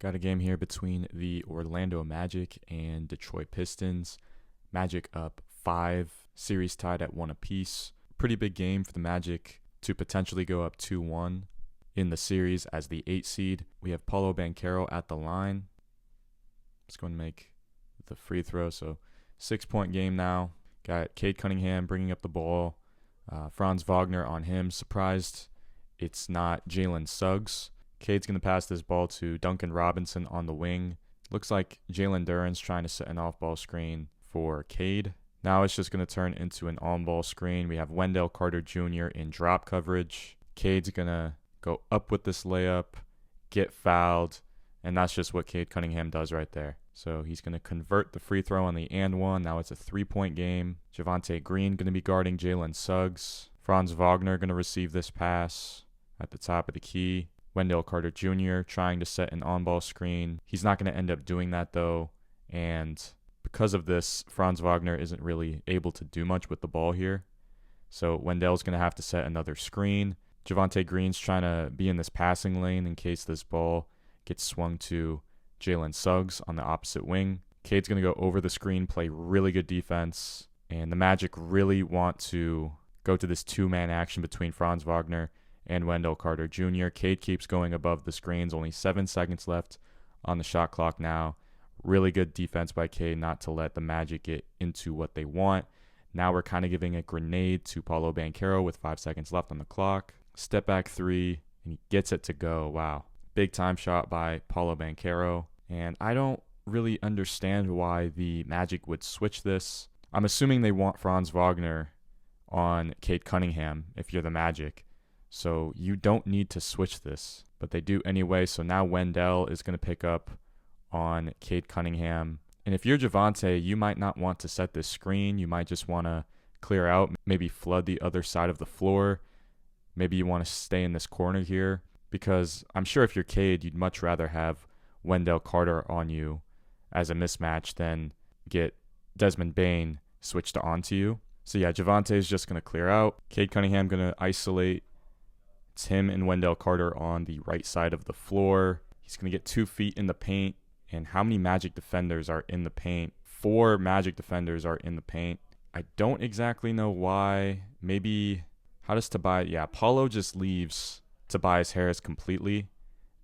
Got a game here between the Orlando Magic and Detroit Pistons. Magic up 5, series tied at 1 apiece. Pretty big game for the Magic to potentially go up 2-1 in the series as the 8 seed. We have Paolo Banchero at the line. Let's go and make the free throw. So 6-point game now. Got Cade Cunningham bringing up the ball. Franz Wagner on him. Surprised it's not Jalen Suggs. Cade's going to pass this ball to Duncan Robinson on the wing. Looks like Jalen Duren's trying to set an off-ball screen for Cade. Now it's just going to turn into an on-ball screen. We have Wendell Carter Jr. in drop coverage. Cade's going to go up with this layup, get fouled, and that's just what Cade Cunningham does right there. So he's going to convert the free throw on the and one. Now it's a 3-point game. Javonte Green going to be guarding Jalen Suggs. Franz Wagner going to receive this pass at the top of the key. Wendell Carter Jr. trying to set an on-ball screen. He's not going to end up doing that, though. And because of this, Franz Wagner isn't really able to do much with the ball here. So Wendell's going to have to set another screen. Javonte Green's trying to be in this passing lane in case this ball gets swung to Jalen Suggs on the opposite wing. Cade's going to go over the screen, play really good defense. And the Magic really want to go to this two-man action between Franz Wagner and Wendell Carter Jr. Cade keeps going above the screens. Only 7 seconds left on the shot clock now. Really good defense by Cade not to let the Magic get into what they want. Now we're kind of giving a grenade to Paolo Banchero with 5 seconds left on the clock. Step back 3, and he gets it to go. Wow. Big time shot by Paolo Banchero. And I don't really understand why the Magic would switch this. I'm assuming they want Franz Wagner on Cade Cunningham if you're the Magic. So you don't need to switch this, but they do anyway. So now Wendell is going to pick up on Cade Cunningham. And if you're Javonte, you might not want to set this screen. You might just want to clear out, maybe flood the other side of the floor. Maybe you want to stay in this corner here because I'm sure if you're Cade, you'd much rather have Wendell Carter on you as a mismatch than get Desmond Bane switched onto you. So yeah, Javonte is just going to clear out. Cade Cunningham going to isolate. It's him and Wendell Carter on the right side of the floor. He's going to get 2 feet in the paint. And how many Magic defenders are in the paint? 4 Magic defenders are in the paint. I don't exactly know why. Maybe, how does Tobias? Yeah, Paulo just leaves Tobias Harris completely.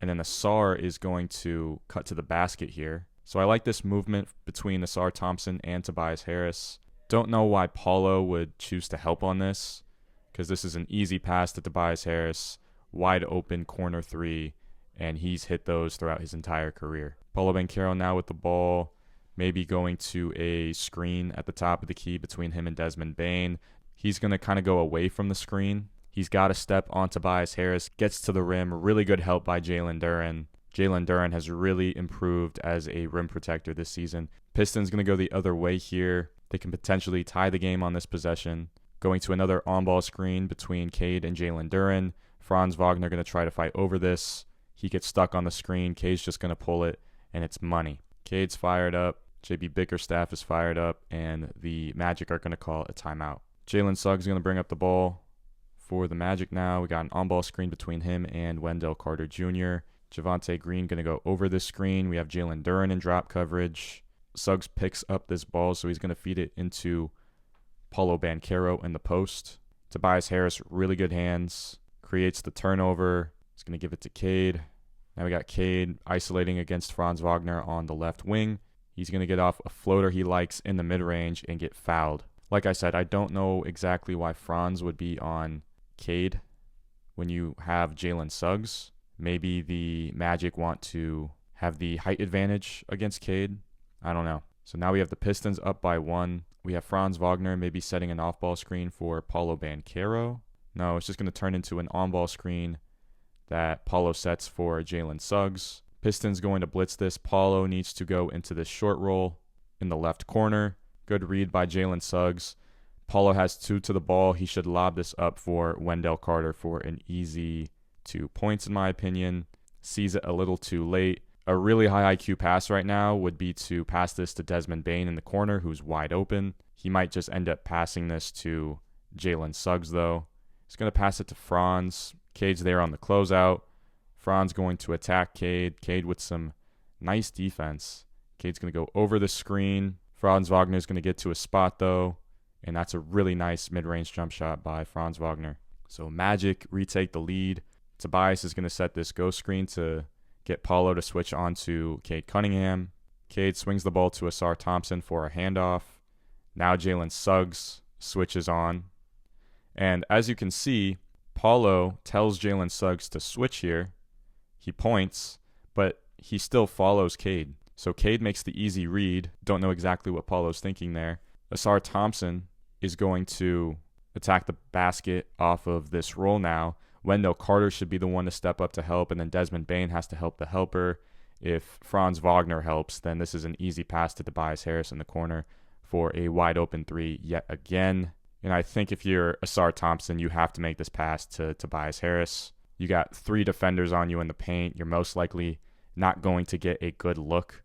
And then Asar is going to cut to the basket here. So I like this movement between Asar Thompson and Tobias Harris. Don't know why Paulo would choose to help on this, because this is an easy pass to Tobias Harris, wide open corner 3, and he's hit those throughout his entire career. Paolo Banchero now with the ball, maybe going to a screen at the top of the key between him and Desmond Bane. He's going to kind of go away from the screen. He's got to step on Tobias Harris, gets to the rim. Really good help by Jalen Duren. Jalen Duren has really improved as a rim protector this season. Pistons going to go the other way here. They can potentially tie the game on this possession. Going to another on-ball screen between Cade and Jalen Duren. Franz Wagner going to try to fight over this. He gets stuck on the screen. Cade's just going to pull it, and it's money. Cade's fired up. JB Bickerstaff is fired up, and the Magic are going to call a timeout. Jalen Suggs is going to bring up the ball for the Magic now. We got an on-ball screen between him and Wendell Carter Jr. Javonte Green going to go over the screen. We have Jalen Duren in drop coverage. Suggs picks up this ball, so he's going to feed it into Paolo Banchero in the post. Tobias Harris, really good hands. Creates the turnover. He's going to give it to Cade. Now we got Cade isolating against Franz Wagner on the left wing. He's going to get off a floater he likes in the mid-range and get fouled. Like I said, I don't know exactly why Franz would be on Cade when you have Jalen Suggs. Maybe the Magic want to have the height advantage against Cade. I don't know. So now we have the Pistons up by 1. We have Franz Wagner maybe setting an off-ball screen for Paolo Banchero. No, it's just going to turn into an on-ball screen that Paulo sets for Jalen Suggs. Pistons going to blitz this. Paulo needs to go into this short roll in the left corner. Good read by Jalen Suggs. Paulo has 2 to the ball. He should lob this up for Wendell Carter for an easy 2 points, in my opinion. Sees it a little too late. A really high IQ pass right now would be to pass this to Desmond Bane in the corner, who's wide open. He might just end up passing this to Jalen Suggs, though. He's going to pass it to Franz. Cade's there on the closeout. Franz going to attack Cade. Cade with some Nice defense. Cade's going to go over the screen. Franz Wagner's going to get to a spot, though. And that's a really nice mid-range jump shot by Franz Wagner. So Magic retake the lead. Tobias is going to set this ghost screen to get Paulo to switch on to Cade Cunningham. Cade swings the ball to Asar Thompson for a handoff. Now Jalen Suggs switches on. And as you can see, Paulo tells Jalen Suggs to switch here. He points, but he still follows Cade. So Cade makes the easy read. Don't know exactly what Paulo's thinking there. Asar Thompson is going to attack the basket off of this roll now. Wendell Carter should be the one to step up to help, and then Desmond Bane has to help the helper. If Franz Wagner helps, then this is an easy pass to Tobias Harris in the corner for a wide open three yet again. And I think if you're Asar Thompson, you have to make this pass to Tobias Harris. You got 3 defenders on you in the paint. You're most likely not going to get a good look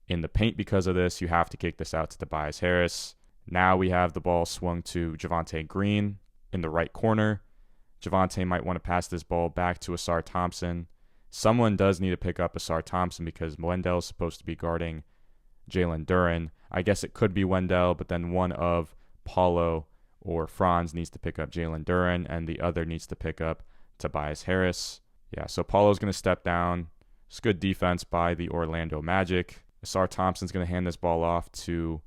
in the paint because of this. You have to kick this out to Tobias Harris. Now we have the ball swung to Javonte Green in the right corner. Javonte might want to pass this ball back to Asar Thompson. Someone does need to pick up Asar Thompson because Wendell is supposed to be guarding Jalen Duren. I guess it could be Wendell, but then one of Paulo or Franz needs to pick up Jalen Duren, and the other needs to pick up Tobias Harris. Yeah, so Paulo's going to step down. It's good defense by the Orlando Magic. Asar Thompson's going to hand this ball off to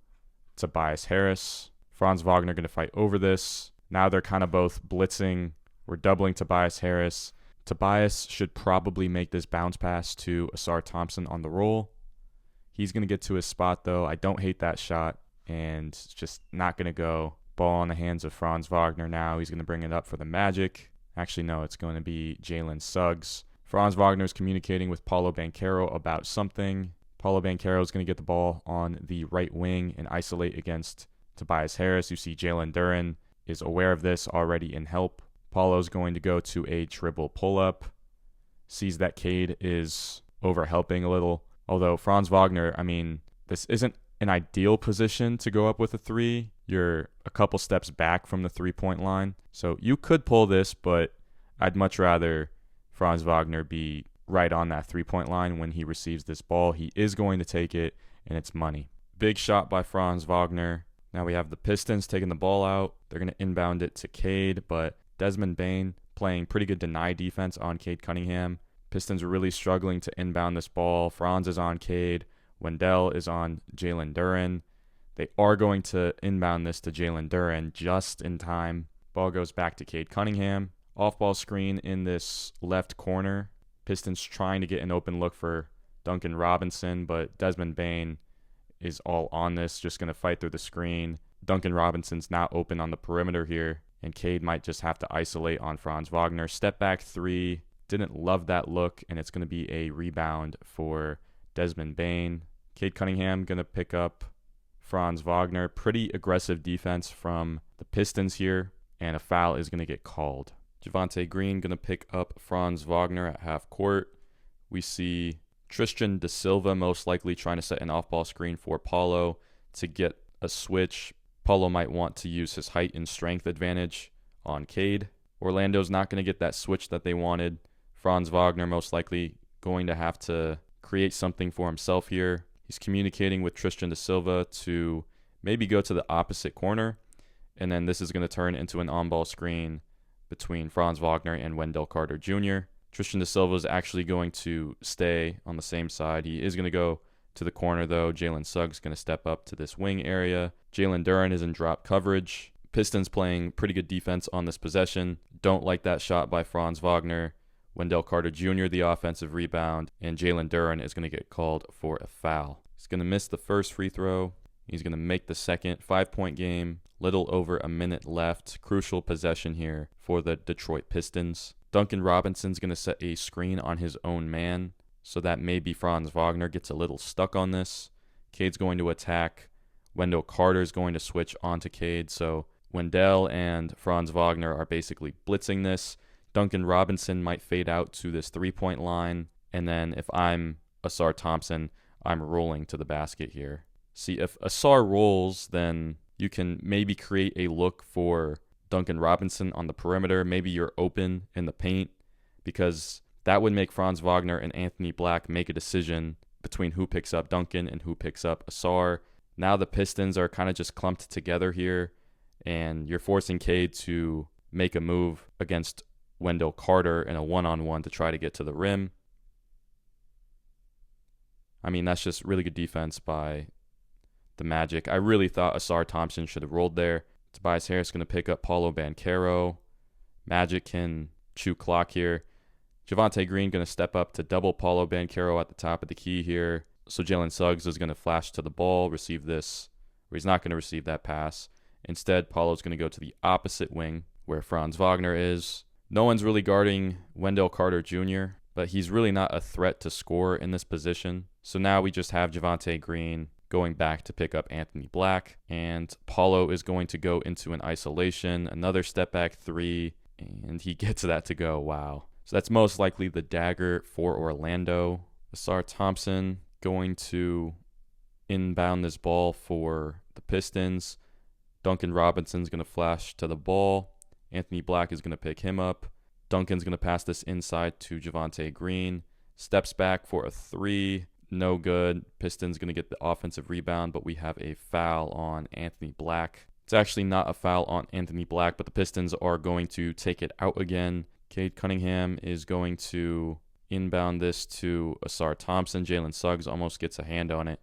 Tobias Harris. Franz Wagner going to fight over this. Now they're kind of both blitzing. We're doubling Tobias Harris. Tobias should probably make this bounce pass to Asar Thompson on the roll. He's going to get to his spot, though. I don't hate that shot, and it's just not going to go. Ball in the hands of Franz Wagner now. He's going to bring it up for the Magic. Actually, no, it's going to be Jalen Suggs. Franz Wagner is communicating with Paulo Banchero about something. Paulo Banchero is going to get the ball on the right wing and isolate against Tobias Harris. You see Jalen Duren is aware of this already in help. Paulo's going to go to a dribble pull-up. Sees that Cade is over-helping a little. Although Franz Wagner, this isn't an ideal position to go up with a 3. You're a couple steps back from the 3-point line. So you could pull this, but I'd much rather Franz Wagner be right on that 3-point line when he receives this ball. He is going to take it, and it's money. Big shot by Franz Wagner. Now we have the Pistons taking the ball out. They're going to inbound it to Cade, but Desmond Bane playing pretty good deny defense on Cade Cunningham. Pistons are really struggling to inbound this ball. Franz is on Cade. Wendell is on Jalen Duren. They are going to inbound this to Jalen Duren just in time. Ball goes back to Cade Cunningham. Off-ball screen in this left corner. Pistons trying to get an open look for Duncan Robinson, but Desmond Bane is all on this, just going to fight through the screen. Duncan Robinson's now open on the perimeter here, and Cade might just have to isolate on Franz Wagner. Step back 3. Didn't love that look, and it's going to be a rebound for Desmond Bane. Cade Cunningham going to pick up Franz Wagner. Pretty aggressive defense from the Pistons here, and a foul is going to get called. Javonte Green going to pick up Franz Wagner at half court. We see Tristan Da Silva most likely trying to set an off-ball screen for Paulo to get a switch. Paulo might want to use his height and strength advantage on Cade. Orlando's not going to get that switch that they wanted. Franz Wagner most likely going to have to create something for himself here. He's communicating with Tristan Da Silva to maybe go to the opposite corner, and then this is going to turn into an on-ball screen between Franz Wagner and Wendell Carter Jr. Tristan Da Silva is actually going to stay on the same side. He is going to go to the corner, though. Jalen Suggs is going to step up to this wing area. Jalen Duren is in drop coverage. Pistons playing pretty good defense on this possession. Don't like that shot by Franz Wagner. Wendell Carter Jr., the offensive rebound, and Jalen Duren is going to get called for a foul. He's going to miss the first free throw. He's going to make the second. 5-point game. Little over a minute left. Crucial possession here for the Detroit Pistons. Duncan Robinson's going to set a screen on his own man, so that maybe Franz Wagner gets a little stuck on this. Cade's going to attack. Wendell Carter's going to switch onto Cade, so Wendell and Franz Wagner are basically blitzing this. Duncan Robinson might fade out to this 3-point line, and then if I'm Asar Thompson, I'm rolling to the basket here. See, if Asar rolls, then you can maybe create a look for Duncan Robinson on the perimeter. Maybe you're open in the paint, because that would make Franz Wagner and Anthony Black make a decision between who picks up Duncan and who picks up Ausar. Now the Pistons are kind of just clumped together here, and you're forcing Cade to make a move against Wendell Carter in a one-on-one to try to get to the rim. I mean, that's just really good defense by the Magic. I really thought Ausar Thompson should have rolled there. Tobias Harris going to pick up Paolo Banchero. Magic can chew clock here. Javonte Green going to step up to double Paolo Banchero at the top of the key here. So Jalen Suggs is going to flash to the ball, receive this, or he's not going to receive that pass. Instead, Paolo's going to go to the opposite wing where Franz Wagner is. No one's really guarding Wendell Carter Jr., but he's really not a threat to score in this position. So now we just have Javonte Green going back to pick up Anthony Black, and Paolo is going to go into an isolation, another step back three, and he gets that to go. Wow. So that's most likely the dagger for Orlando. Ausar Thompson going to inbound this ball for the Pistons. Duncan Robinson's going to flash to the ball. Anthony Black is going to pick him up. Duncan's going to pass this inside to Javonte Green. Steps back for a three. No good. Pistons going to get the offensive rebound, but we have a foul on Anthony Black. It's actually not a foul on Anthony Black, but the Pistons are going to take it out again. Cade Cunningham is going to inbound this to Ausar Thompson. Jalen Suggs almost gets a hand on it.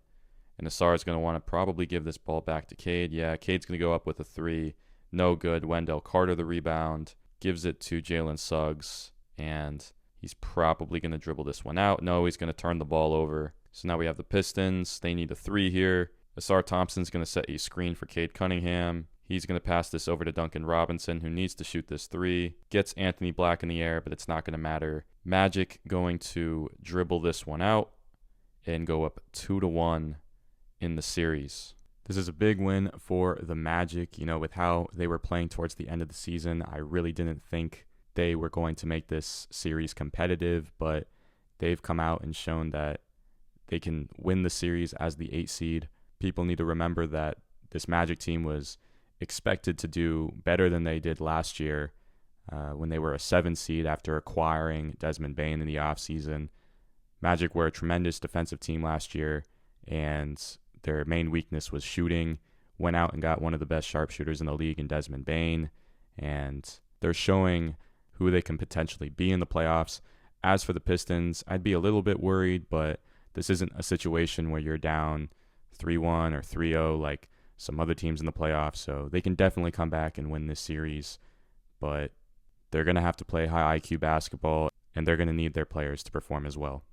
And Ausar is going to want to probably give this ball back to Cade. Yeah, Cade's going to go up with a three. No good. Wendell Carter the rebound. Gives it to Jalen Suggs. And he's probably going to dribble this one out. No, he's going to turn the ball over. So now we have the Pistons. They need a three here. Ausar Thompson's going to set a screen for Cade Cunningham. He's going to pass this over to Duncan Robinson, who needs to shoot this three. Gets Anthony Black in the air, but it's not going to matter. Magic going to dribble this one out and go up 2-1 in the series. This is a big win for the Magic. You know, with how they were playing towards the end of the season, I really didn't think they were going to make this series competitive, but they've come out and shown that they can win the series as the 8 seed. People need to remember that this Magic team was expected to do better than they did last year when they were a 7 seed after acquiring Desmond Bane in the offseason. Magic were a tremendous defensive team last year, and their main weakness was shooting. Went out and got one of the best sharpshooters in the league in Desmond Bane, and they're showing who they can potentially be in the playoffs. As for the Pistons, I'd be a little bit worried, but this isn't a situation where you're down 3-1 or 3-0 like some other teams in the playoffs, so they can definitely come back and win this series, but they're going to have to play high IQ basketball, and they're going to need their players to perform as well.